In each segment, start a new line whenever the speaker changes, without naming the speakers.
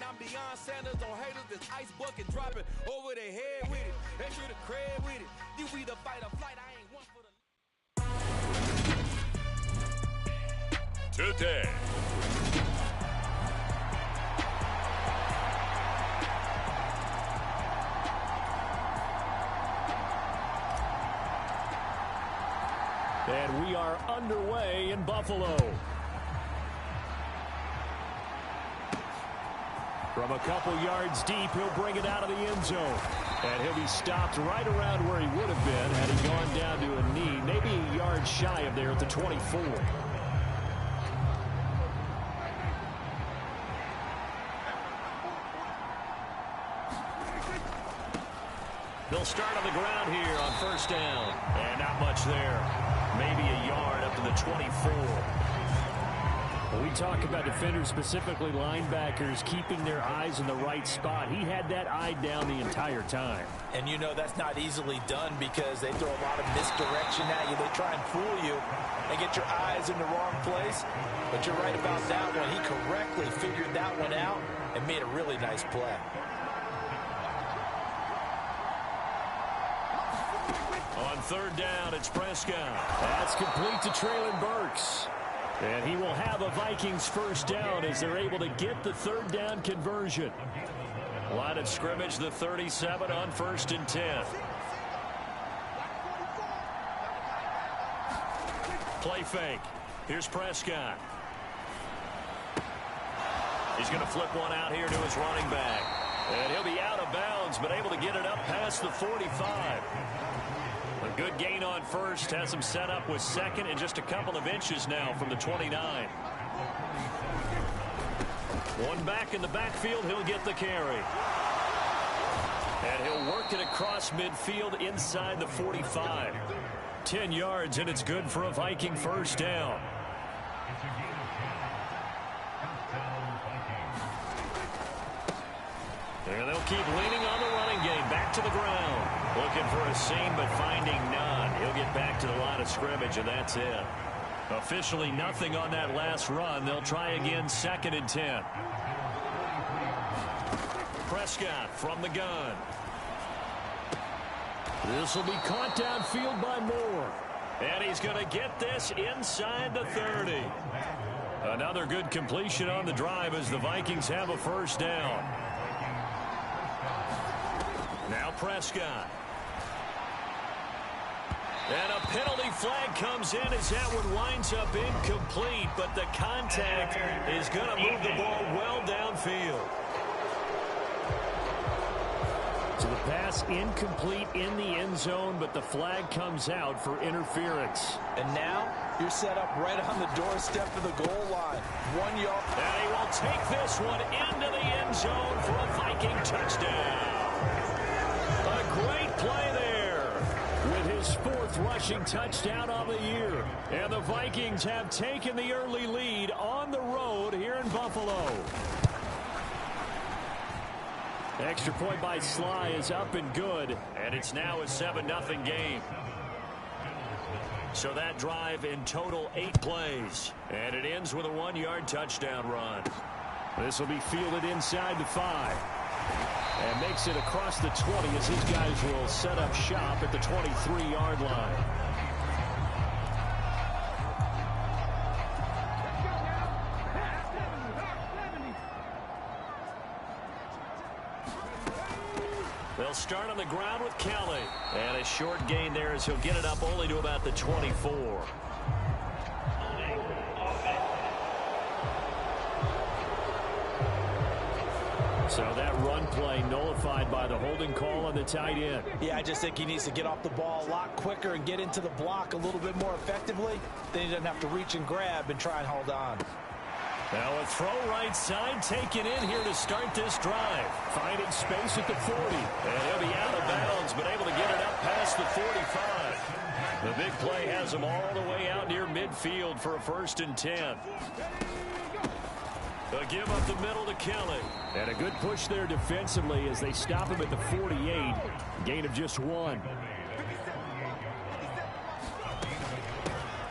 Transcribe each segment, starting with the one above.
I'm beyond Sanders on haters. This ice bucket dropping over their head with it. Extra the cred with it. You either fight or flight. I ain't one for the...
Today.
And we are underway in Buffalo. From a couple yards deep, he'll bring it out of the end zone. And he'll be stopped right around where he would have been had he gone down to a knee, maybe a yard shy of there at the 24. They'll start on the ground here on first down. And not much there. Maybe a yard up to the 24. When we talk about defenders, specifically linebackers, keeping their eyes in the right spot, he had that eye down the entire time.
And you know that's not easily done because they throw a lot of misdirection at you. They try and fool you and get your eyes in the wrong place. But you're right about that one. He correctly figured that one out and made a really nice play.
On third down, it's Prescott. That's complete to Traylon Burks. And he will have a Vikings first down as they're able to get the third down conversion. Line of scrimmage, the 37 on first and 10. Play fake. Here's Prescott. He's going to flip one out here to his running back. And he'll be out of bounds, but able to get it up past the 45. A good gain on first, has him set up with second and just a couple of inches now from the 29. One back in the backfield, he'll get the carry. And he'll work it across midfield inside the 45. 10 yards, and it's good for a Viking first down. And they'll keep leaning on the running game. Back to the ground. Looking for a seam, but finding none. He'll get back to the line of scrimmage, and that's it. Officially nothing on that last run. They'll try again, second and 10. Prescott from the gun. This will be caught downfield by Moore. And he's going to get this inside the 30. Another good completion on the drive as the Vikings have a first down. Now Prescott. And a penalty flag comes in as that one winds up incomplete, but the contact is going to move the ball well downfield. So the pass incomplete in the end zone, but the flag comes out for interference.
And now you're set up right on the doorstep of the goal line. 1 yard.
And he will take this one into the end zone for a Viking touchdown. A great play there with his fourth rushing touchdown of the year. And the Vikings have taken the early lead on the road here in Buffalo. Extra point by Sly is up and good, and it's now a 7-0 game. So that drive in total 8 plays, and it ends with a 1-yard touchdown run. This will be fielded inside the 5. And makes it across the 20 as his guys will set up shop at the 23-yard line. They'll start on the ground with Kelly. And a short gain there as he'll get it up only to about the 24. So that run play nullified by the holding call on the tight end.
Yeah, I just think he needs to get off the ball a lot quicker and get into the block a little bit more effectively. Then he doesn't have to reach and grab and try and hold on.
Now a throw right side taken in here to start this drive. Finding space at the 40. And he'll be out of bounds, but able to get it up past the 45. The big play has him all the way out near midfield for a 1st and 10. A give up the middle to Kelly. And a good push there defensively as they stop him at the 48. Gain of just 1.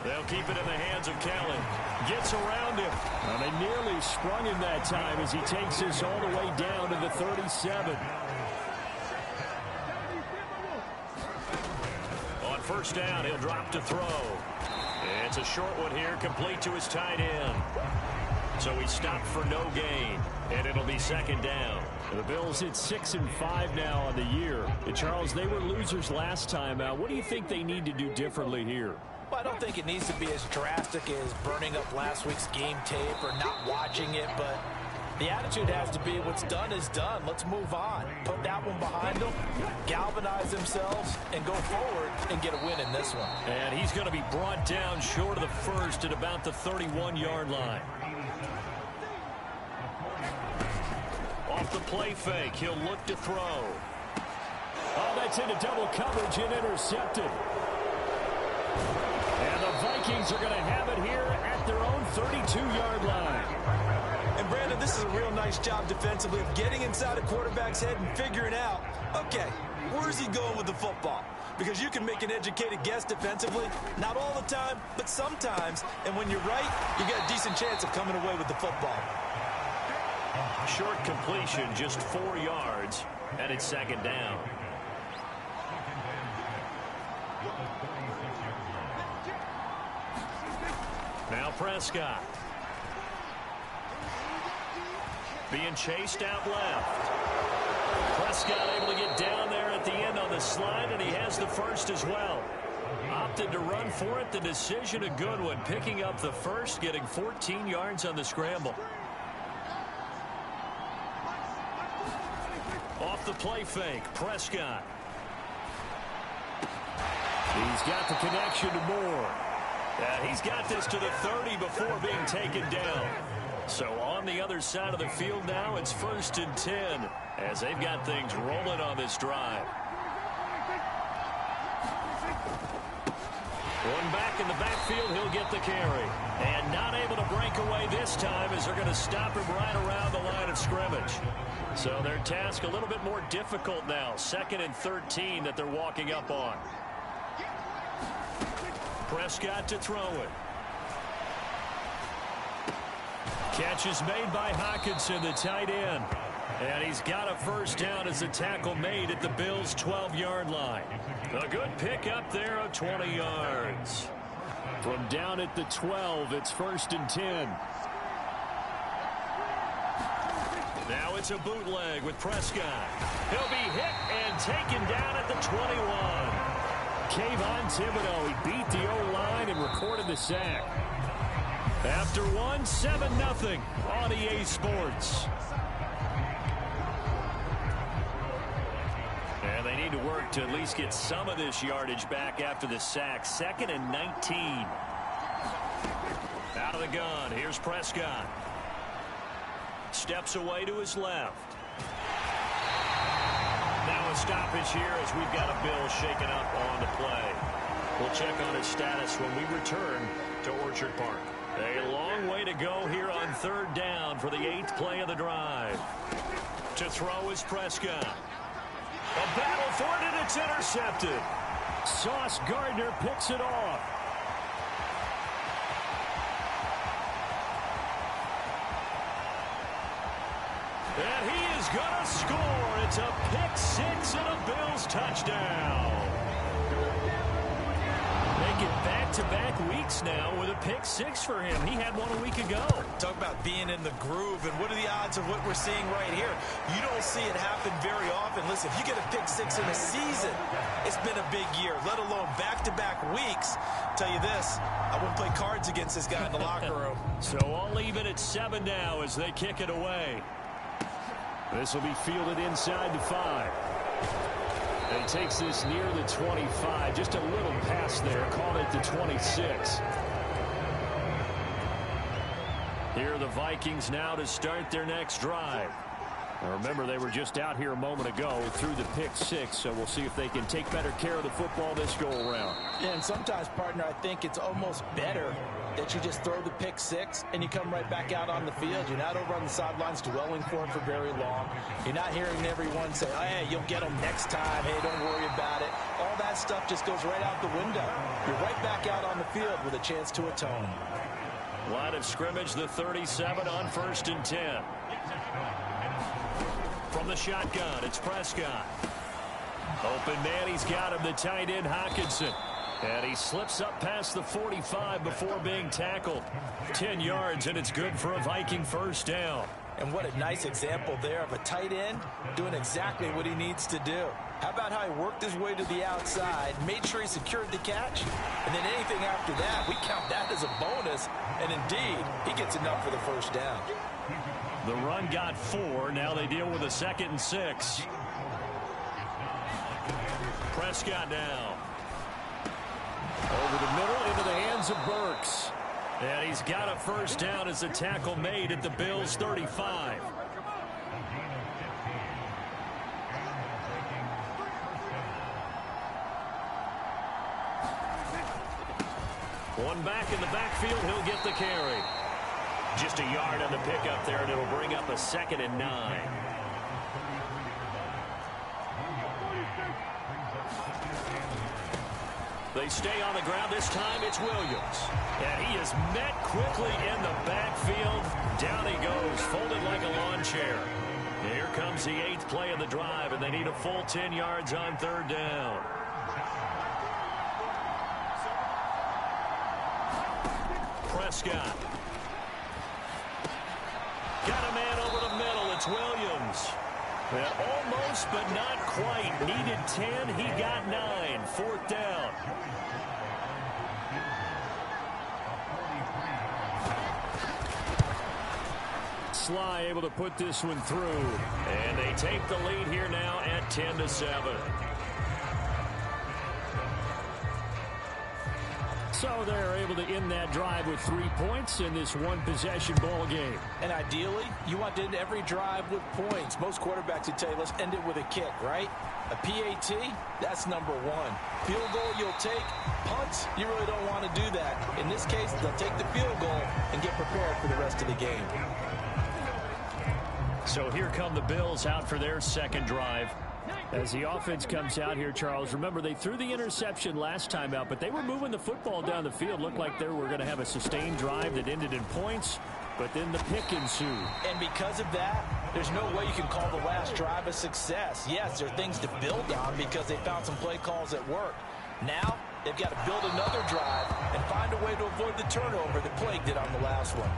They'll keep it in the hands of Kelly. Gets around him. Well, they nearly sprung him that time as he takes this all the way down to the 37. On first down, he'll drop to throw. It's a short one here, complete to his tight end. So he stopped for no gain, and it'll be second down. The Bills hit 6-5 now on the year. And Charles, they were losers last time out. What do you think they need to do differently here?
Well, I don't think it needs to be as drastic as burning up last week's game tape or not watching it, but the attitude has to be what's done is done. Let's move on. Put that one behind them, galvanize themselves, and go forward and get a win in this one.
And he's going to be brought down short of the first at about the 31-yard line. Off the play fake, he'll look to throw. Oh, that's into double coverage and intercepted. And the Vikings are going to have it here at their own 32-yard line.
And Brandon, this is a real nice job defensively of getting inside a quarterback's head and figuring out, okay, where's he going with the football? Because you can make an educated guess defensively, not all the time, but sometimes. And when you're right, you got a decent chance of coming away with the football.
Short completion, just 4 yards, and it's second down. Now Prescott. Being chased out left. Prescott able to get down there at the end on the slide, and he has the first as well. Opted to run for it. The decision a good one. Picking up the first, getting 14 yards on the scramble. Off the play fake, Prescott. He's got the connection to Moore. He's got this to the 30 before being taken down. So on the other side of the field now, it's 1st and 10 as they've got things rolling on this drive. One back in the backfield, he'll get the carry. And not able to break away this time as they're going to stop him right around the line of scrimmage. So their task a little bit more difficult now. 2nd and 13 that they're walking up on. Prescott to throw it. Catch is made by Hockenson, the tight end. And he's got a first down as the tackle made at the Bills' 12-yard line. A good pick up there of 20 yards. From down at the 12, it's 1st and 10. Now it's a bootleg with Prescott. He'll be hit and taken down at the 21. Kayvon Thibodeau, he beat the O-line and recorded the sack. After one, 7-0 on EA Sports. And they need to work to at least get some of this yardage back after the sack. 2nd and 19. Out of the gun, here's Prescott. Steps away to his left. Now a stoppage here as we've got a Bill shaken up on the play. We'll check on his status when we return to Orchard Park. A long way to go here on 3rd down for the 8th play of the drive. To throw is Prescott. A battle for it, and it's intercepted. Sauce Gardner picks it off. And he is going to score. It's a pick six and a Bills touchdown. Make it back-to-back weeks now with a pick six for him. He had one a week ago.
Talk about being in the groove, and what are the odds of what we're seeing right here? You don't see it happen very often. Listen, if you get a pick six in a season, it's been a big year, let alone back-to-back weeks. Tell you this, I wouldn't play cards against this guy in the locker room.
So all even at 7 now as they kick it away. This will be fielded inside the 5. And he takes this near the 25. Just a little pass there. Called it the 26. Here are the Vikings now to start their next drive. Now remember, they were just out here a moment ago through the pick six, so we'll see if they can take better care of the football this go-around.
Yeah, and sometimes, partner, I think it's almost better that you just throw the pick six and you come right back out on the field. You're not over on the sidelines dwelling for it for very long. You're not hearing everyone say, oh, hey, you'll get them next time. Hey, don't worry about it. All that stuff just goes right out the window. You're right back out on the field with a chance to atone.
Line of scrimmage, the 37 on 1st and 10. From the shotgun, it's Prescott. Open man, he's got him, the tight end, Hockenson. And he slips up past the 45 before being tackled. 10 yards, and it's good for a Viking first down.
And what a nice example there of a tight end doing exactly what he needs to do. How about how he worked his way to the outside, made sure he secured the catch, and then anything after that, we count that as a bonus. And indeed, he gets enough for the first down.
The run got 4. Now they deal with a 2nd and 6. Prescott now. Over the middle into the hands of Burks. And he's got a first down as a tackle made at the Bills' 35. One back in the backfield, he'll get the carry. Just a yard on the pickup there, and it'll bring up a 2nd and 9. They stay on the ground. This time it's Williams. And he is met quickly in the backfield. Down he goes, folded like a lawn chair. Here comes the 8th play of the drive, and they need a full 10 yards on 3rd down. Prescott. Got a man over the middle. It's Williams. Almost, but not quite. Needed 10. He got 9. 4th down. Sly able to put this one through. And they take the lead here now at 10-7. So they're able to end that drive with 3 points in this one-possession ball game.
And ideally, you want to end every drive with points. Most quarterbacks would tell you, let's end it with a kick, right? A PAT, that's number 1. Field goal you'll take. Punts, you really don't want to do that. In this case, they'll take the field goal and get prepared for the rest of the game.
So here come the Bills out for their 2nd drive. As the offense comes out here, Charles, remember they threw the interception last time out, but they were moving the football down the field. Looked like they were going to have a sustained drive that ended in points, but then the pick ensued.
And because of that, there's no way you can call the last drive a success. Yes, there are things to build on because they found some play calls that work. Now, they've got to build another drive and find a way to avoid the turnover that plagued it on the last one.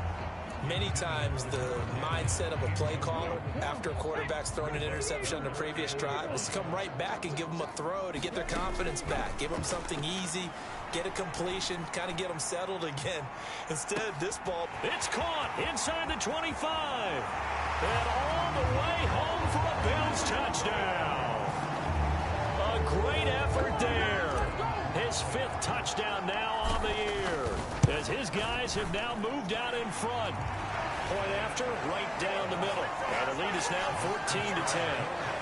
Many times the mindset of a play caller after a quarterback's thrown an interception on the previous drive is to come right back and give them a throw to get their confidence back. Give them something easy, get a completion, kind of get them settled again. Instead, this ball,
it's caught inside the 25. And all the way home for a Bills touchdown. A great effort there. His 5th touchdown now on the year, as his guys have now moved out in front. Point after, right down the middle. And the lead is now 14-10.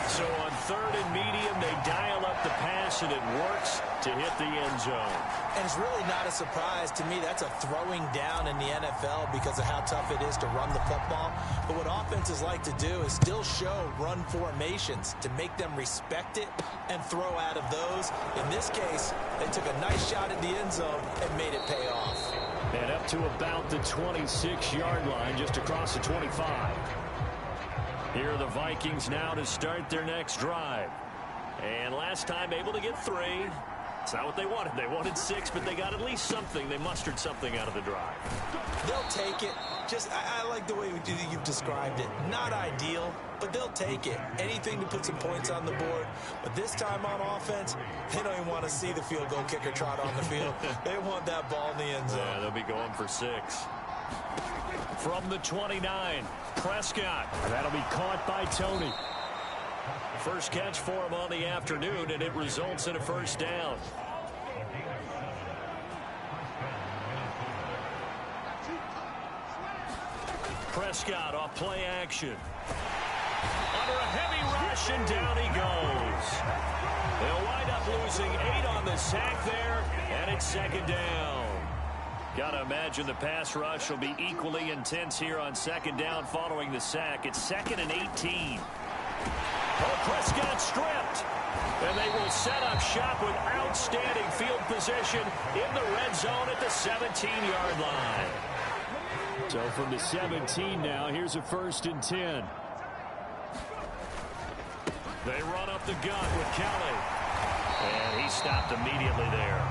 So on 3rd and medium, they dial up the pass, and it works to hit the end zone.
And it's really not a surprise to me. That's a throwing down in the NFL because of how tough it is to run the football. But what offenses like to do is still show run formations to make them respect it and throw out of those. In this case, they took a nice shot at the end zone and made it pay off.
And up to about the 26-yard line, just across the 25. Here are the Vikings now to start their next drive. And last time able to get 3. It's not what they wanted. They wanted 6, but they got at least something. They mustered something out of the drive.
They'll take it. Just, I like the way you've described it. Not ideal, but they'll take it. Anything to put some points on the board. But this time on offense, they don't even want to see the field goal kicker trot on the field. They want that ball in the end zone.
Yeah, they'll be going for 6. From the 29, Prescott. And that'll be caught by Tony. First catch for him on the afternoon, and it results in a first down. Prescott off play action. Under a heavy rush, and down he goes. They'll wind up losing 8 on the sack there, and it's second down. Got to imagine the pass rush will be equally intense here on second down following the sack. It's 2nd and 18. Oh, Prescott stripped. And they will set up shop with outstanding field position in the red zone at the 17-yard line. So from the 17 now, here's a 1st and 10. They run up the gut with Kelly. And he stopped immediately there.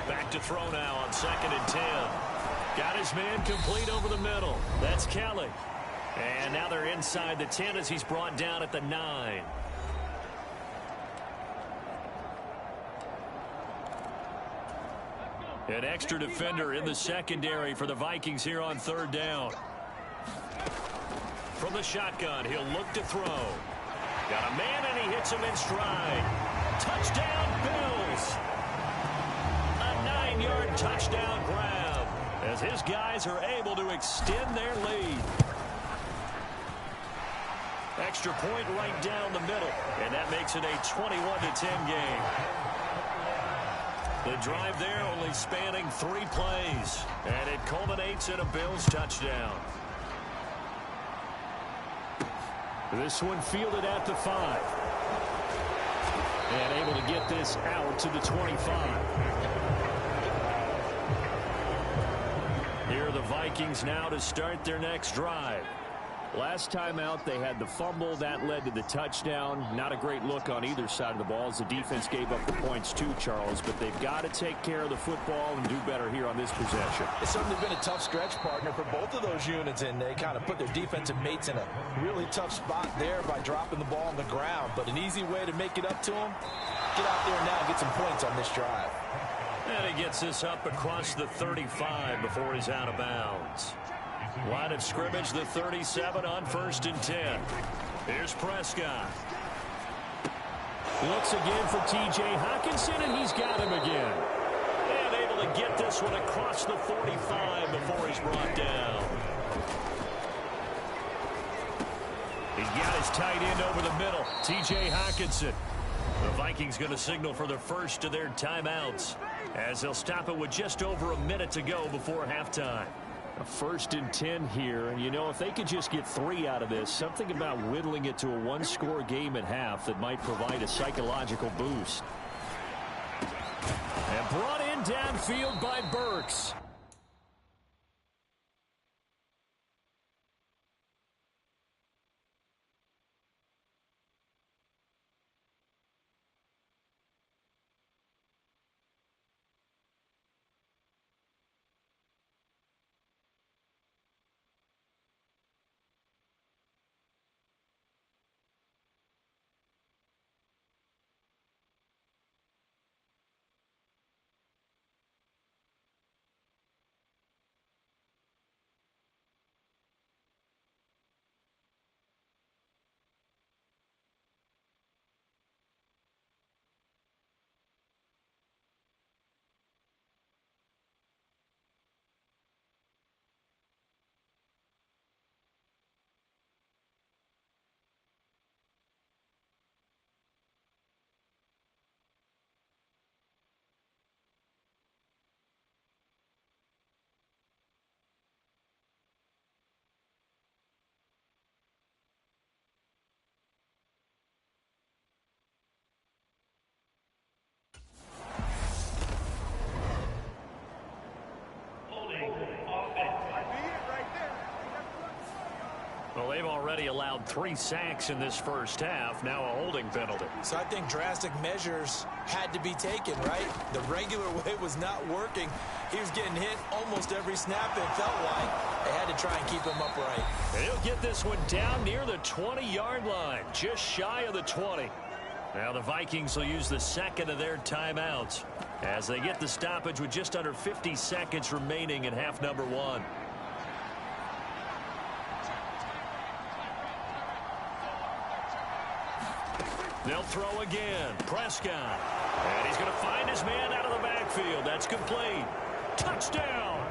Back to throw now on 2nd and 10. Got his man complete over the middle. That's Kelly. And now they're inside the 10 as he's brought down at the 9. An extra defender in the secondary for the Vikings here on 3rd down. From the shotgun, he'll look to throw. Got a man, and he hits him in stride. Touchdown, Bills! A 9-yard touchdown grab as his guys are able to extend their lead. Extra point right down the middle, and that makes it a 21-10 game. The drive there only spanning 3 plays, and it culminates in a Bills touchdown. This one fielded at the 5. And able to get this out to the 25. Here are the Vikings now to start their next drive. Last time out, they had the fumble. That led to the touchdown. Not a great look on either side of the ball as the defense gave up the points too, Charles. But they've got to take care of the football and do better here on this possession.
It's certainly been a tough stretch, partner, for both of those units, and they kind of put their defensive mates in a really tough spot there by dropping the ball on the ground. But an easy way to make it up to them, get out there now and get some points on this drive.
And he gets this up across the 35 before he's out of bounds. Line of scrimmage, the 37 on 1st and 10. Here's Prescott. Looks again for T.J. Hockenson, and he's got him again. And able to get this one across the 45 before he's brought down. He's got his tight end over the middle, T.J. Hockenson. The Vikings going to signal for the first of their timeouts as they'll stop it with just over a minute to go before halftime. A 1st and 10 here, and you know, if they could just get 3 out of this, something about whittling it to a 1-score game at half that might provide a psychological boost. And brought in downfield by Burks. Well, they've already allowed 3 sacks in this first half. Now a holding penalty.
So I think drastic measures had to be taken, right? The regular way was not working. He was getting hit almost every snap, it felt like. They had to try and keep him upright.
And he'll get this one down near the 20-yard line, just shy of the 20. Now the Vikings will use the second of their timeouts as they get the stoppage with just under 50 seconds remaining in half number 1. They'll throw again. Prescott. And he's going to find his man out of the backfield. That's complete. Touchdown.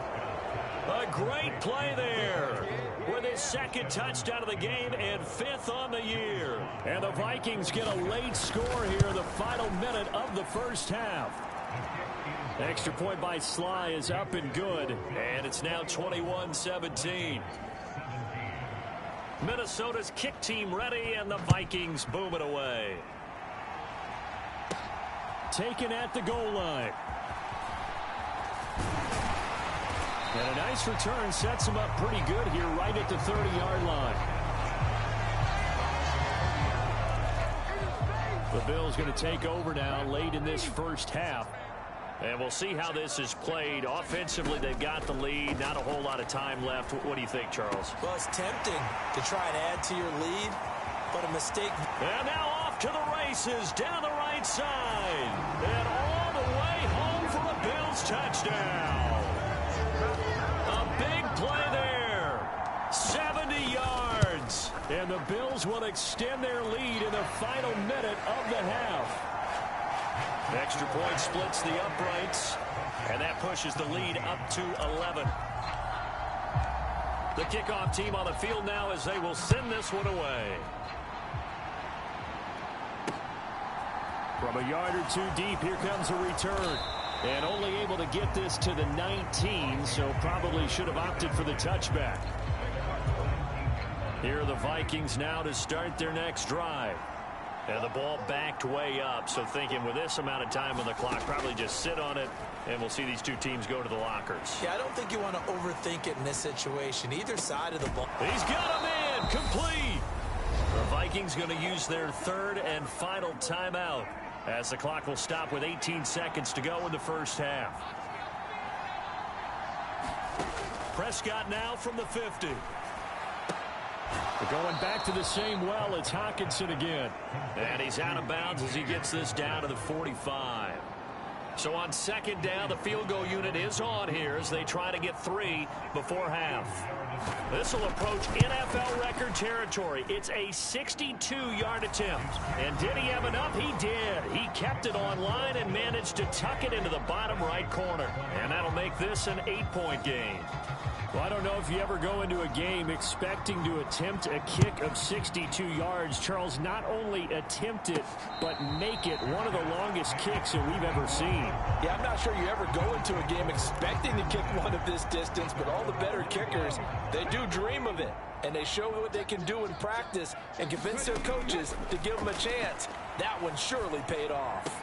A great play there with his second touchdown of the game and 5th on the year. And the Vikings get a late score here in the final minute of the first half. Extra point by Sly is up and good, and it's now 21-17. Minnesota's kick team ready, and the Vikings boom it away. Taken at the goal line. And a nice return sets him up pretty good here right at the 30-yard line. The Bills going to take over now late in this first half. And we'll see how this is played. Offensively, they've got the lead. Not a whole lot of time left. What do you think, Charles?
Well, it's tempting to try and add to your lead, but a mistake.
And now off to the races down the right side. And all the way home for a Bills touchdown. A big play there. 70 yards. And the Bills will extend their lead in the final minute of the half. Extra point splits the uprights, and that pushes the lead up to 11. The kickoff team on the field now as they will send this one away. From a yard or two deep, here comes a return. And only able to get this to the 19, so probably should have opted for the touchback. Here are the Vikings now to start their next drive. And the ball backed way up, so thinking with this amount of time on the clock, probably just sit on it, and we'll see these two teams go to the lockers.
Yeah, I don't think you want to overthink it in this situation. Either side of the ball.
He's got him in, complete. The Vikings going to use their third and final timeout as the clock will stop with 18 seconds to go in the first half. Prescott now from the 50. We're going back to the same well. It's Hockenson again. And he's out of bounds as he gets this down to the 45. So on second down, the field goal unit is on here as they try to get 3 before half. This will approach NFL record territory. It's a 62-yard attempt. And did he have enough? He did. He kept it on line and managed to tuck it into the bottom right corner. And that'll make this an 8-point game. Well, I don't know if you ever go into a game expecting to attempt a kick of 62 yards. Charles, not only attempt it, but make it one of the longest kicks that we've ever seen.
Yeah, I'm not sure you ever go into a game expecting to kick one of this distance, but all the better kickers, they do dream of it. And they show what they can do in practice and convince their coaches to give them a chance. That one surely paid off.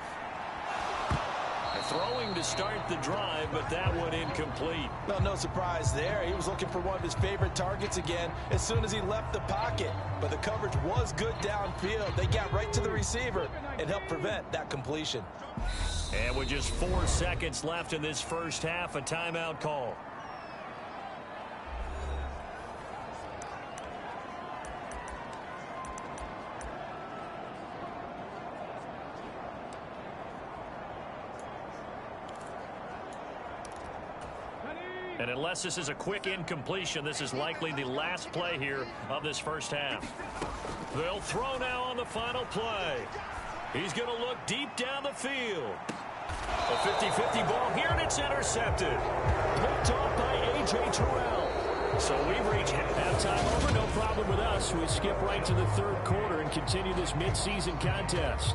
Throwing to start the drive, but that one incomplete.
Well, no surprise there. He was looking for one of his favorite targets again as soon as he left the pocket. But the coverage was good downfield. They got right to the receiver and helped prevent that completion.
And with just 4 seconds left in this first half, a timeout call. And unless this is a quick incompletion, this is likely the last play here of this first half. They'll throw now on the final play. He's going to look deep down the field. A 50-50 ball here, and it's intercepted. Picked off by A.J. Terrell. So we've reached halftime over. No problem with us. We skip right to the third quarter and continue this midseason contest.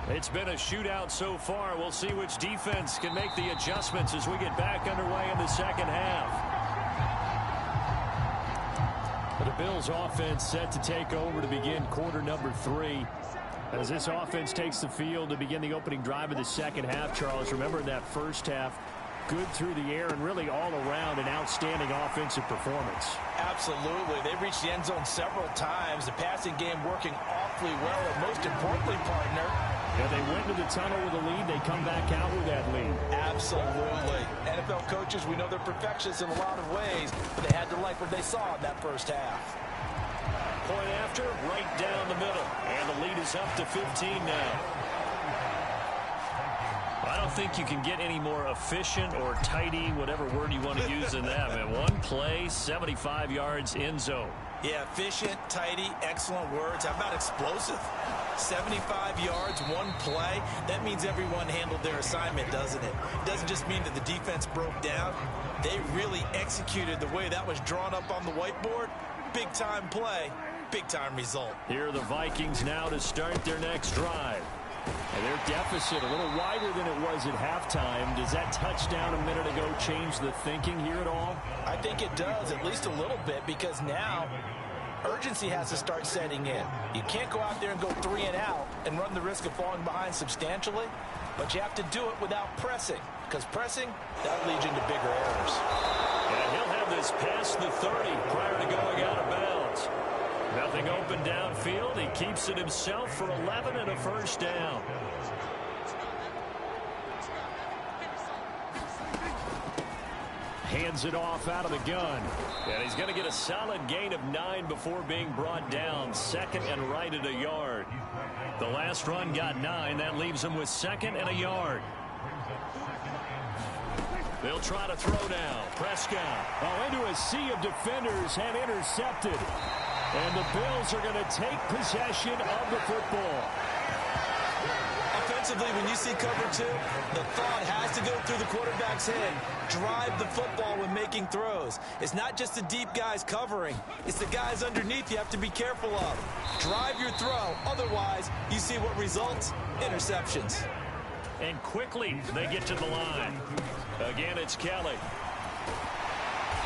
It's been a shootout so far. We'll see which defense can make the adjustments as we get back underway in the second half. The Bills offense set to take over to begin quarter number 3. As this offense takes the field to begin the opening drive of the second half, Charles, remember in that first half, good through the air and really all around an outstanding offensive performance.
Absolutely. They've reached the end zone several times. The passing game working awfully well. And most importantly, partner,
yeah, they went to the tunnel with a lead. They come back out with that lead.
Absolutely. NFL coaches, we know they're perfectionists in a lot of ways, but they had to like what they saw in that first half.
Point after, right down the middle. And the lead is up to 15 now. I don't think you can get any more efficient or tidy, whatever word you want to use than that, man. One play, 75 yards in zone.
Yeah, efficient, tidy, excellent words. How about explosive? 75 yards, one play. That means everyone handled their assignment, doesn't it? It doesn't just mean that the defense broke down. They really executed the way that was drawn up on the whiteboard. Big-time play, big-time result.
Here are the Vikings now to start their next drive. And their deficit a little wider than it was at halftime. Does that touchdown a minute ago change the thinking here at all?
I think it does, at least a little bit, because now urgency has to start setting in. You can't go out there and go 3 and out and run the risk of falling behind substantially, but you have to do it without pressing, because pressing, that leads you into bigger errors.
And he'll have this past the 30 prior to going out of bounds. Nothing open downfield. He keeps it himself for 11 and a first down. Hands it off out of the gun. And he's going to get a solid gain of 9 before being brought down. Second and right at a yard. The last run got 9. That leaves him with second and a yard. They'll try to throw down. Prescott. Oh, into a sea of defenders and intercepted. And the Bills are going to take possession of the football.
Offensively, when you see cover 2, the thought has to go through the quarterback's head. Drive the football when making throws. It's not just the deep guys covering. It's the guys underneath you have to be careful of. Drive your throw. Otherwise, you see what results? Interceptions.
And quickly, they get to the line. Again, it's Kelly.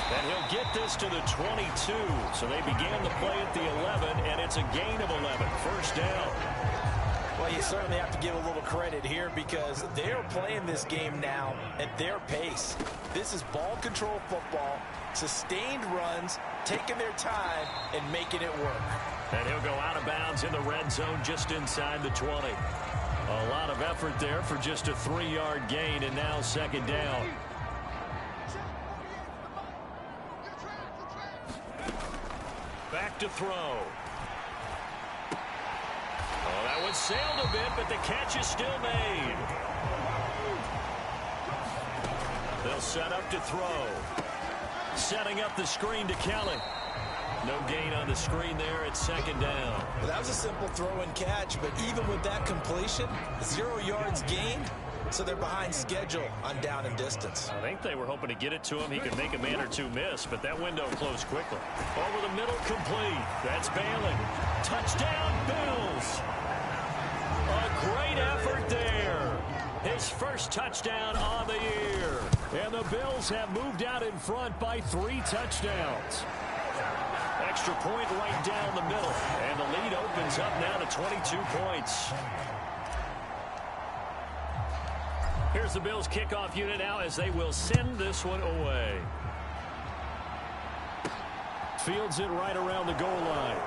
And he'll get this to the 22. So they began the play at the 11, and it's a gain of 11. First down.
Well, you certainly have to give a little credit here because they're playing this game now at their pace. This is ball control football, sustained runs, taking their time, and making it work.
And he'll go out of bounds in the red zone just inside the 20. A lot of effort there for just a 3-yard gain, and now second down. Back to throw. Oh, that one sailed a bit, but the catch is still made. They'll set up to throw. Setting up the screen to Kelly. No gain on the screen there at second down.
Well, that was a simple throw and catch, but even with that completion, 0 yards gained. So they're behind schedule on down and distance.
I think they were hoping to get it to him. He could make a man or two miss, but that window closed quickly. Over the middle, complete. That's Balin. Touchdown, Bills. A great effort there. His first touchdown on the year. And the Bills have moved out in front by 3 touchdowns. Extra point right down the middle. And the lead opens up now to 22 points. Here's the Bills kickoff unit now as they will send this one away. Fields it right around the goal line.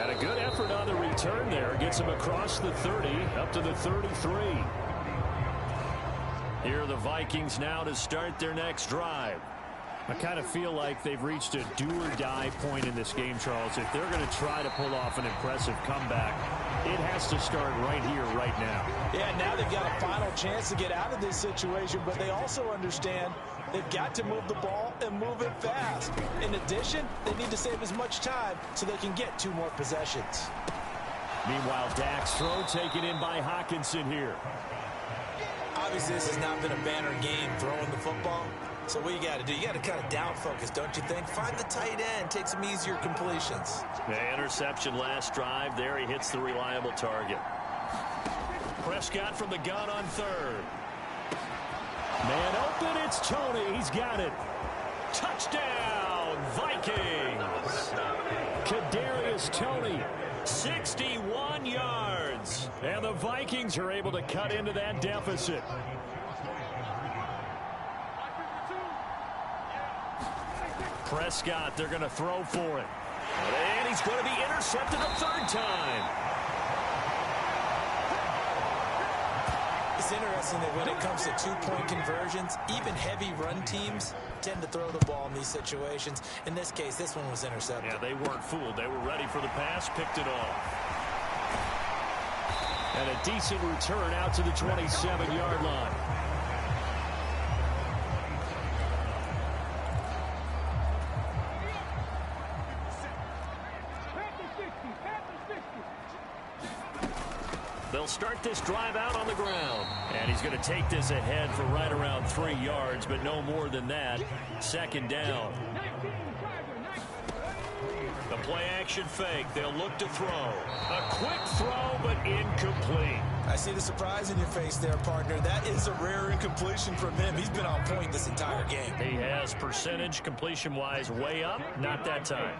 And a good effort on the return there. Gets him across the 30 up to the 33. Here are the Vikings now to start their next drive. I kind of feel like they've reached a do-or-die point in this game, Charles. If they're going to try to pull off an impressive comeback, it has to start right here, right now.
Yeah, now they've got a final chance to get out of this situation, but they also understand they've got to move the ball and move it fast. In addition, they need to save as much time so they can get 2 more possessions.
Meanwhile, Dak's throw taken in by Hockenson here.
Obviously, this has not been a banner game throwing the football. So what you got to do, you got to kind of down focus, don't you think? Find the tight end, take some easier completions.
The interception last drive. There he hits the reliable target. Prescott from the gun on third. Man open, it's Tony. He's got it. Touchdown, Vikings. Kadarius Toney, 61 yards. And the Vikings are able to cut into that deficit. Prescott, they're going to throw for it. And he's going to be intercepted a 3rd time.
It's interesting that when it comes to 2-point conversions, even heavy run teams tend to throw the ball in these situations. In this case, this one was intercepted.
Yeah, they weren't fooled. They were ready for the pass, picked it off. And a decent return out to the 27-yard line. They'll start this drive out on the ground. And he's going to take this ahead for right around 3 yards, but no more than that. Second down. The play-action fake. They'll look to throw. A quick throw, but incomplete.
I see the surprise in your face there, partner. That is a rare incompletion from him. He's been on point this entire game.
He has percentage completion-wise way up. Not that time.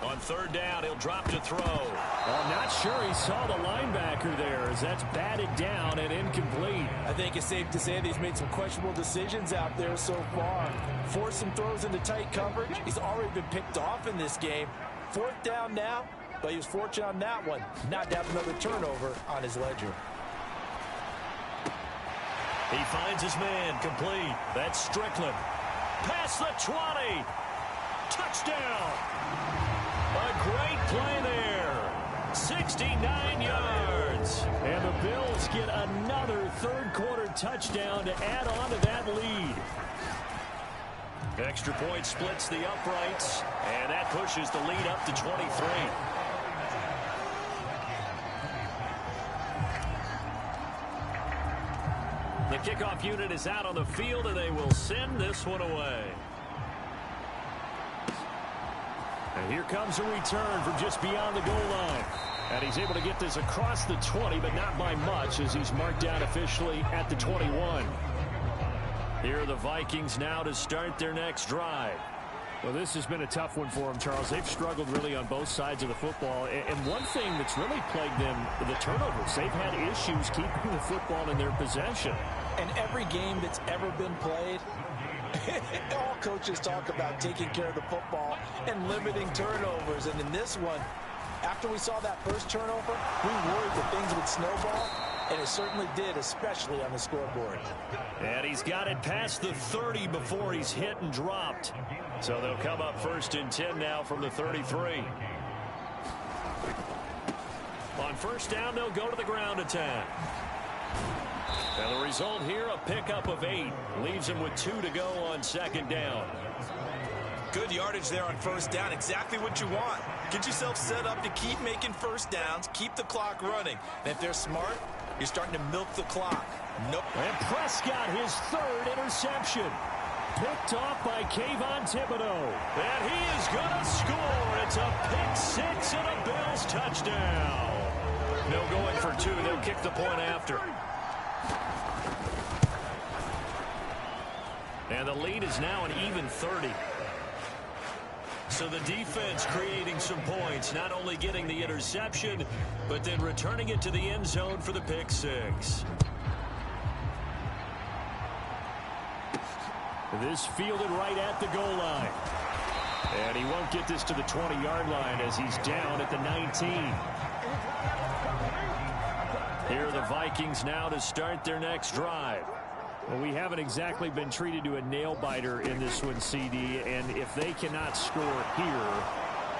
On third down, he'll drop to throw. Well, I'm not sure he saw the linebacker there as that's batted down and incomplete.
I think it's safe to say that he's made some questionable decisions out there so far. Forced some throws into tight coverage. He's already been picked off in this game. Fourth down now, but he was fortunate on that one. Not to have another turnover on his ledger.
He finds his man complete. That's Strickland. Past the 20. Touchdown. A great play there. 69 yards. And the Bills get another third-quarter touchdown to add on to that lead. Extra point splits the uprights, and that pushes the lead up to 23. The kickoff unit is out on the field, and they will send this one away. And here comes a return from just beyond the goal line. And he's able to get this across the 20, but not by much as he's marked down officially at the 21. Here are the Vikings now to start their next drive. Well, this has been a tough one for them, Charles. They've struggled really on both sides of the football. And one thing that's really plagued them, the turnovers. They've had issues keeping the football in their possession.
And every game that's ever been played, all coaches talk about taking care of the football and limiting turnovers. And in this one, after we saw that first turnover, we worried that things would snowball, and it certainly did, especially on the scoreboard.
And he's got it past the 30 before he's hit and dropped. So they'll come up 1st and 10 now from the 33. On first down, they'll go to the ground attack. And the result here, a pickup of 8. Leaves him with 2 to go on second down.
Good yardage there on first down. Exactly what you want. Get yourself set up to keep making first downs, keep the clock running. And if they're smart, you're starting to milk the clock. Nope.
And Prescott, his 3rd interception. Picked off by Kayvon Thibodeau. And he is going to score. It's a pick 6 and a Bills touchdown. No going for 2. They'll kick the point after. And the lead is now an even 30. So the defense creating some points, not only getting the interception, but then returning it to the end zone for the pick 6. This fielded right at the goal line. And he won't get this to the 20-yard line as he's down at the 19. Here are the Vikings now to start their next drive. Well, we haven't exactly been treated to a nail-biter in this one, CD, and if they cannot score here,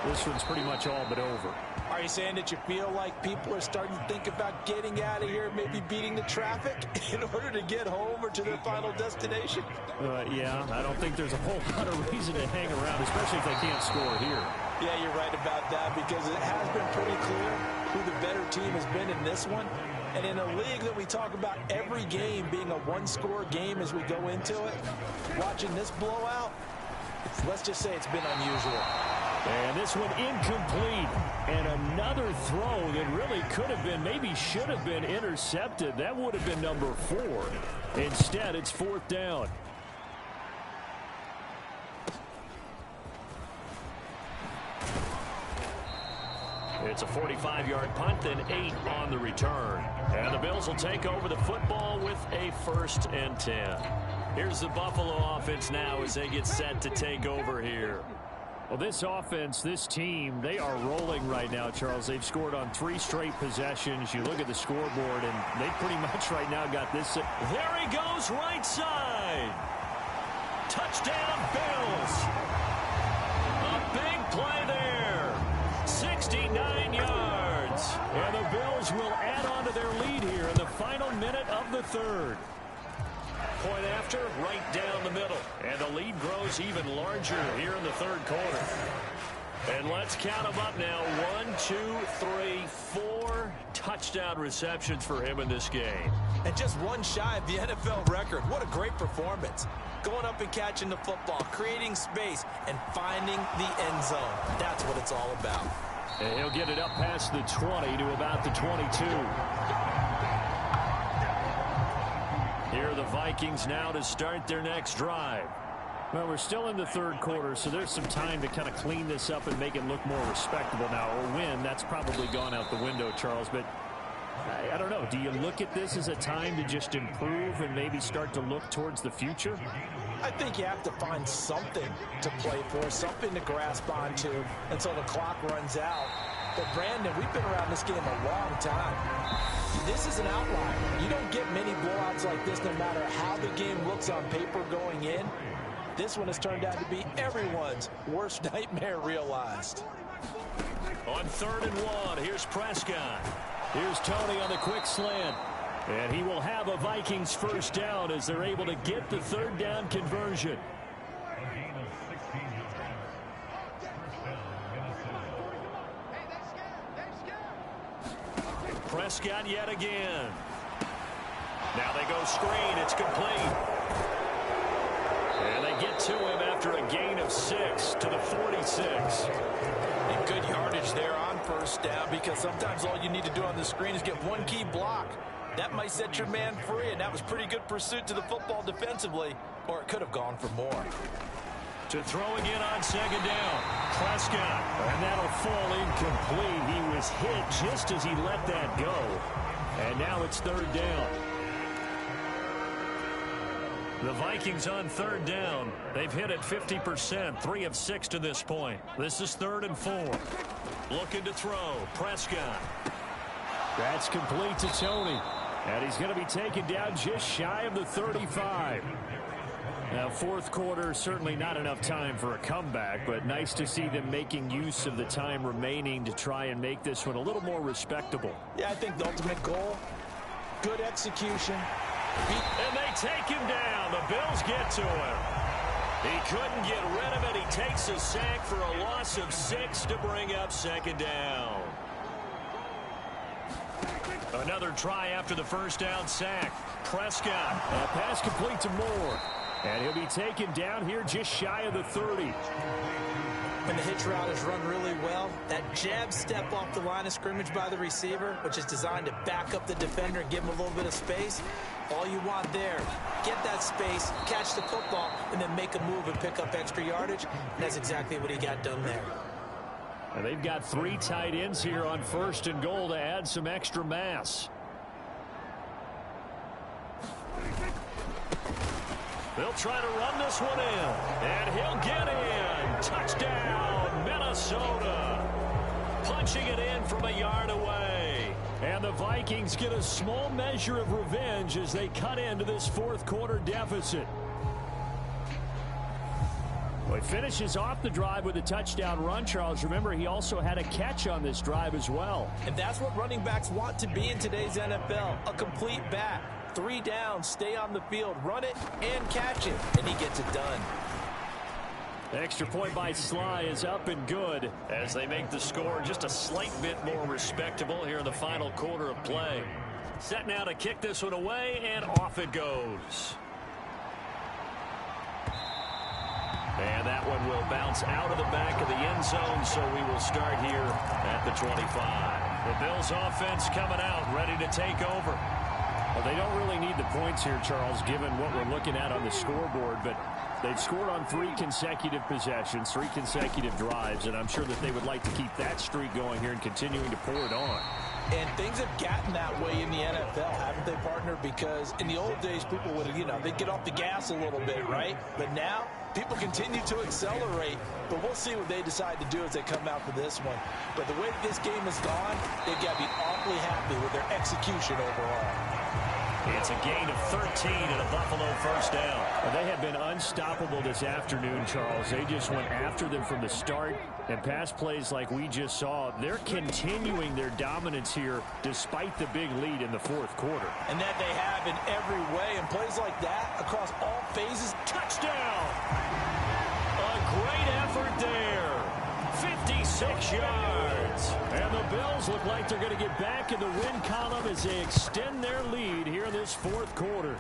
this one's pretty much all but over.
Are you saying that you feel like people are starting to think about getting out of here, maybe beating the traffic in order to get home or to their final destination?
Yeah, I don't think there's a whole lot of reason to hang around, especially if they can't score here.
Yeah, you're right about that because it has been pretty clear who the better team has been in this one. And in a league that we talk about every game being a one-score game as we go into it, watching this blowout, let's just say it's been unusual.
And this one incomplete. And another throw that really could have been, maybe should have been intercepted. That would have been number 4. Instead, it's 4th down. It's a 45-yard punt, then 8 on the return. And the Bills will take over the football with a 1st and 10. Here's the Buffalo offense now as they get set to take over here. Well, this offense, this team, they are rolling right now, Charles. They've scored on 3 straight possessions. You look at the scoreboard, and they pretty much right now got this. There he goes, right side. Touchdown, Bills. A big play there. 69 69 yards. And the Bills will add on to their lead here in the final minute of the third. Point after, right down the middle. And the lead grows even larger here in the third quarter. And let's count them up now. 1, 2, 3, 4 touchdown receptions for him in this game.
And just one shy of the NFL record. What a great performance. Going up and catching the football, creating space, and finding the end zone. That's what it's all about.
And he'll get it up past the 20 to about the 22. Here are the Vikings now to start their next drive. Well, we're still in the third quarter, so there's some time to kind of clean this up and make it look more respectable now. A win, that's probably gone out the window, Charles, but I don't know. Do you look at this as a time to just improve and maybe start to look towards the future?
I think you have to find something to play for, something to grasp onto until the clock runs out. But, Brandon, we've been around this game a long time. This is an outlier. You don't get many blowouts like this no matter how the game looks on paper going in. This one has turned out to be everyone's worst nightmare realized.
On 3rd and 1, here's Prescott. Here's Tony on the quick slant. And he will have a Vikings first down as they're able to get the third down conversion. Prescott yet again. Now they go screen. It's complete. And they get to him after a gain of 6 to the 46.
And good yardage there on first down, because sometimes all you need to do on the screen is get one key block. That might set your man free, and that was pretty good pursuit to the football defensively, or it could have gone for more.
To throw again on 2nd down. Prescott. And that'll fall incomplete. He was hit just as he let that go. And now it's 3rd down. The Vikings on 3rd down. They've hit it 50%, 3 of 6 to this point. This is 3rd and 4. Looking to throw. Prescott. That's complete to Tony. And he's going to be taken down just shy of the 35. Now, 4th quarter, certainly not enough time for a comeback, but nice to see them making use of the time remaining to try and make this one a little more respectable.
Yeah, I think the ultimate goal, good execution.
And they take him down. The Bills get to him. He couldn't get rid of it. He takes a sack for a loss of 6 to bring up 2nd down. Another try after the first down sack. Prescott. A pass complete to Moore. And he'll be taken down here just shy of the 30.
When the hitch route is run really well, that jab step off the line of scrimmage by the receiver, which is designed to back up the defender and give him a little bit of space, all you want there, get that space, catch the football, and then make a move and pick up extra yardage. And that's exactly what he got done there.
And they've got 3 tight ends here on 1st and goal to add some extra mass. They'll try to run this one in. And he'll get in. Touchdown, Minnesota. Punching it in from a yard away. And the Vikings get a small measure of revenge as they cut into this 4th quarter deficit. Well, he finishes off the drive with a touchdown run, Charles. Remember, he also had a catch on this drive as well.
And that's what running backs want to be in today's NFL, a complete back. 3 downs, stay on the field, run it, and catch it. And he gets it done.
The extra point by Sly is up and good as they make the score just a slight bit more respectable here in the final quarter of play. Set now to kick this one away, and off it goes. And that one will bounce out of the back of the end zone, so we will start here at the 25. The Bills offense coming out, ready to take over. Well, they don't really need the points here, Charles, given what we're looking at on the scoreboard, but they've scored on 3 consecutive possessions, 3 consecutive drives, and I'm sure that they would like to keep that streak going here and continuing to pour it on.
And things have gotten that way in the NFL, haven't they, partner? Because in the old days, people would, they'd get off the gas a little bit, right? But now, people continue to accelerate, but we'll see what they decide to do as they come out for this one. But the way that this game has gone, they've got to be awfully happy with their execution overall.
It's a gain of 13 and a Buffalo first down. They have been unstoppable this afternoon, Charles. They just went after them from the start. And pass plays like we just saw, they're continuing their dominance here despite the big lead in the fourth quarter.
And that they have in every way. And plays like that across all phases.
Touchdown! A great effort there. 56 yards. And the Bills look like they're going to get back in the win column as they extend their lead here in this fourth quarter.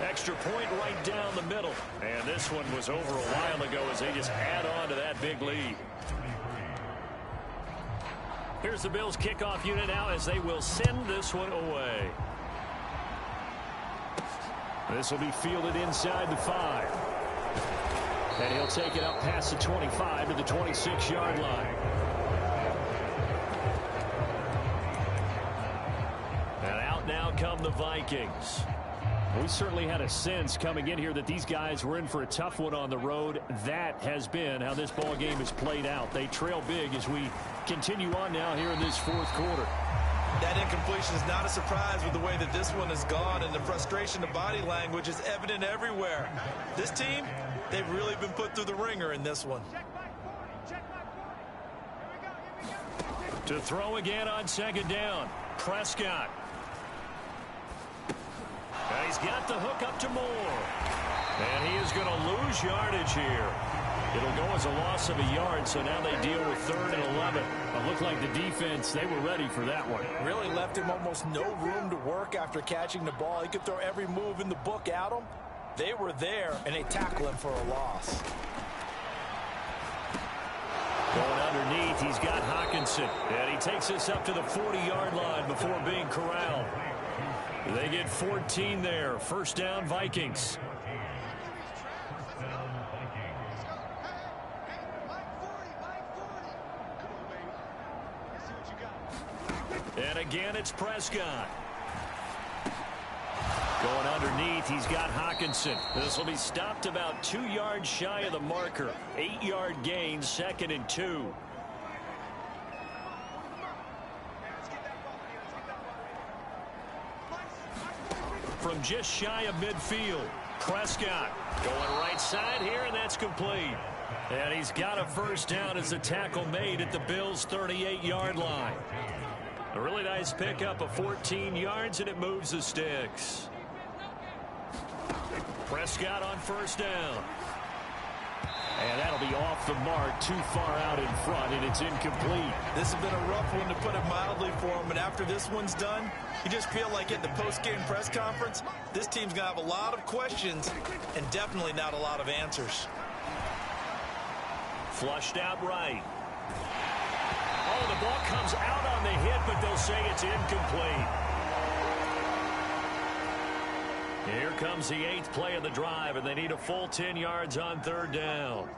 Extra point right down the middle. And this one was over a while ago as they just add on to that big lead. Here's the Bills kickoff unit now as they will send this one away. This will be fielded inside the 5. And he'll take it up past the 25 to the 26-yard line. And out now come the Vikings. We certainly had a sense coming in here that these guys were in for a tough one on the road. That has been how this ball game has played out. They trail big as we continue on now here in this fourth quarter.
That incompletion is not a surprise with the way that this one has gone, and the frustration of body language is evident everywhere. This team, they've really been put through the ringer in this one.
To throw again on second down, Prescott. And he's got the hook up to Moore. And he is going to lose yardage here. It'll go as a loss of a yard, so now they deal with 3rd and 11. It looked like the defense, they were ready for that one.
Really left him almost no room to work after catching the ball. He could throw every move in the book at him. They were there, and they tackle him for a loss.
Going underneath, he's got Hawkinson. And he takes us up to the 40-yard line before being corralled. They get 14 there. First down, Vikings. And again, it's Prescott. Going underneath, he's got Hawkinson. This will be stopped about 2 yards shy of the marker. 8-yard gain, 2nd and 2. From just shy of midfield, Prescott going right side here, and that's complete. And he's got a first down as the tackle made at the Bills' 38-yard line. A really nice pickup of 14 yards, and it moves the sticks. Prescott on first down. And that'll be off the mark, too far out in front, and it's incomplete.
This has been a rough one, to put it mildly, for him. And after this one's done, you just feel like at the post-game press conference, this team's going to have a lot of questions and definitely not a lot of answers.
Flushed out right. Oh, the ball comes out on the hit, but they'll say it's incomplete. Here comes the 8th play of the drive, and they need a full 10 yards on 3rd down.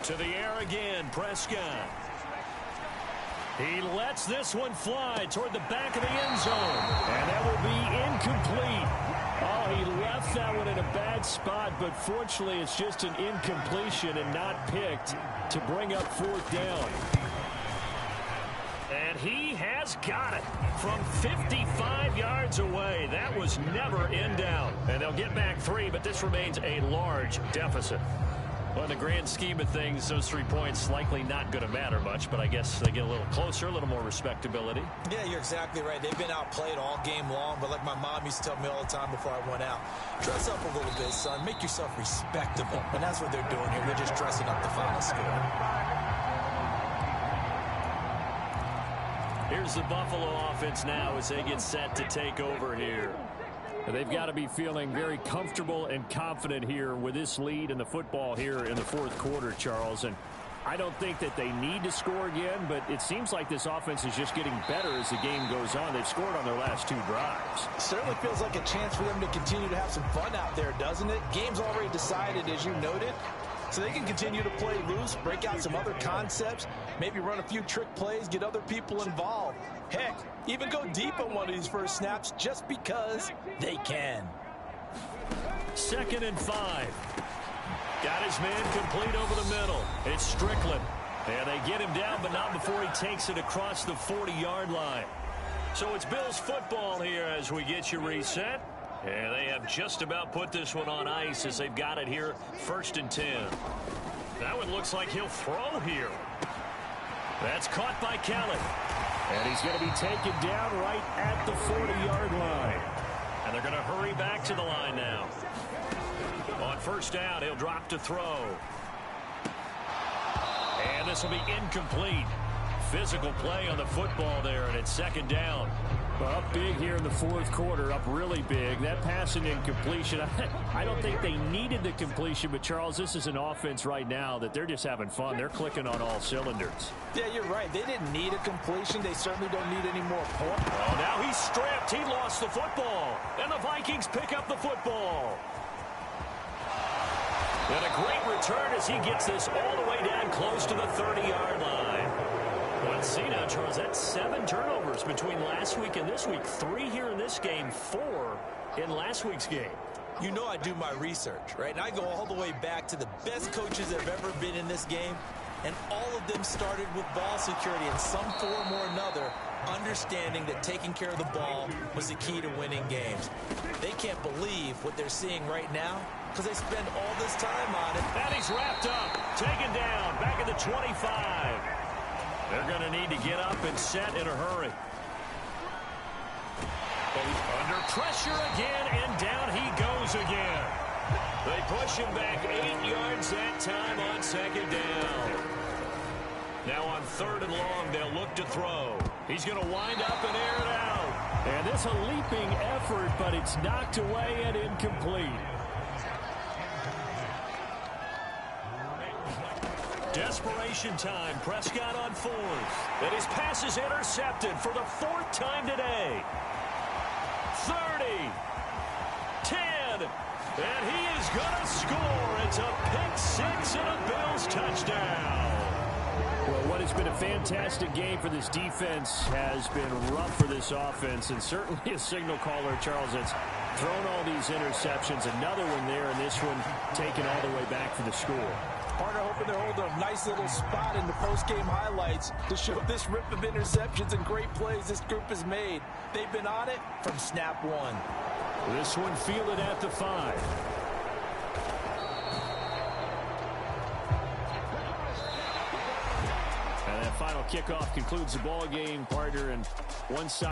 To the air again, Prescott. He lets this one fly toward the back of the end zone, and that will be incomplete. Oh, he left that one in a bad spot, but fortunately it's just an incompletion and not picked to bring up 4th down. And he has got it from 55 yards away. That was never in doubt. And they'll get back 3, but this remains a large deficit. Well, in the grand scheme of things, those 3 points likely not going to matter much, but I guess they get a little closer, a little more respectability.
Yeah, you're exactly right. They've been outplayed all game long, but like my mom used to tell me all the time before I went out, dress up a little bit, son. Make yourself respectable. And that's what they're doing here. They're just dressing up the final score.
Here's the Buffalo offense now as they get set to take over here. They've got to be feeling very comfortable and confident here with this lead in the football here in the fourth quarter, Charles. And I don't think that they need to score again, but it seems like this offense is just getting better as the game goes on. They've scored on their last 2 drives.
Certainly feels like a chance for them to continue to have some fun out there, doesn't it? Game's already decided, as you noted. So they can continue to play loose, break out some other concepts, maybe run a few trick plays, get other people involved. Heck, even go deep on one of these first snaps just because they can.
2nd and 5. Got his man complete over the middle. It's Strickland. And they get him down, but not before he takes it across the 40-yard line. So it's Bills football here as we get you reset. And they have just about put this one on ice as they've got it here, 1st and 10. That one looks like he'll throw here. That's caught by Kelly. And he's going to be taken down right at the 40-yard line. And they're going to hurry back to the line now. On 1st down, he'll drop to throw. And this will be incomplete. Physical play on the football there, and it's 2nd down. Up big here in the 4th quarter, up really big. That pass and incompletion, I don't think they needed the completion, but Charles, this is an offense right now that they're just having fun. They're clicking on all cylinders.
Yeah, you're right. They didn't need a completion. They certainly don't need any more points.
Oh, now he's stripped. He lost the football. And the Vikings pick up the football. And a great return as he gets this all the way down close to the 30-yard line. Let's see now, Charles. That's 7 turnovers between last week and this week. 3 here in this game, 4 in last week's game.
You know I do my research, right? And I go all the way back to the best coaches that have ever been in this game. And all of them started with ball security in some form or another, understanding that taking care of the ball was the key to winning games. They can't believe what they're seeing right now because they spend all this time on it.
And he's wrapped up, taken down, back at the 25. They're going to need to get up and set in a hurry. Under pressure again, and down he goes again. They push him back 8 yards that time on 2nd down. Now on 3rd and long, they'll look to throw. He's going to wind up and air it out. And this a leaping effort, but it's knocked away and incomplete. Desperation time. Prescott on 4th. And his pass is intercepted for the 4th time today. 30. 10. And he is going to score. It's a pick 6 and a Bills touchdown. Well, what has been a fantastic game for this defense has been rough for this offense, and certainly a signal caller, Charles, that's thrown all these interceptions. Another one there, and this one taken all the way back for the score.
Partner hoping they're holding a nice little spot in the post-game highlights to show this rip of interceptions and great plays this group has made. They've been on it from snap 1.
This one fielded at the 5. And that final kickoff concludes the ball game, partner, and one side.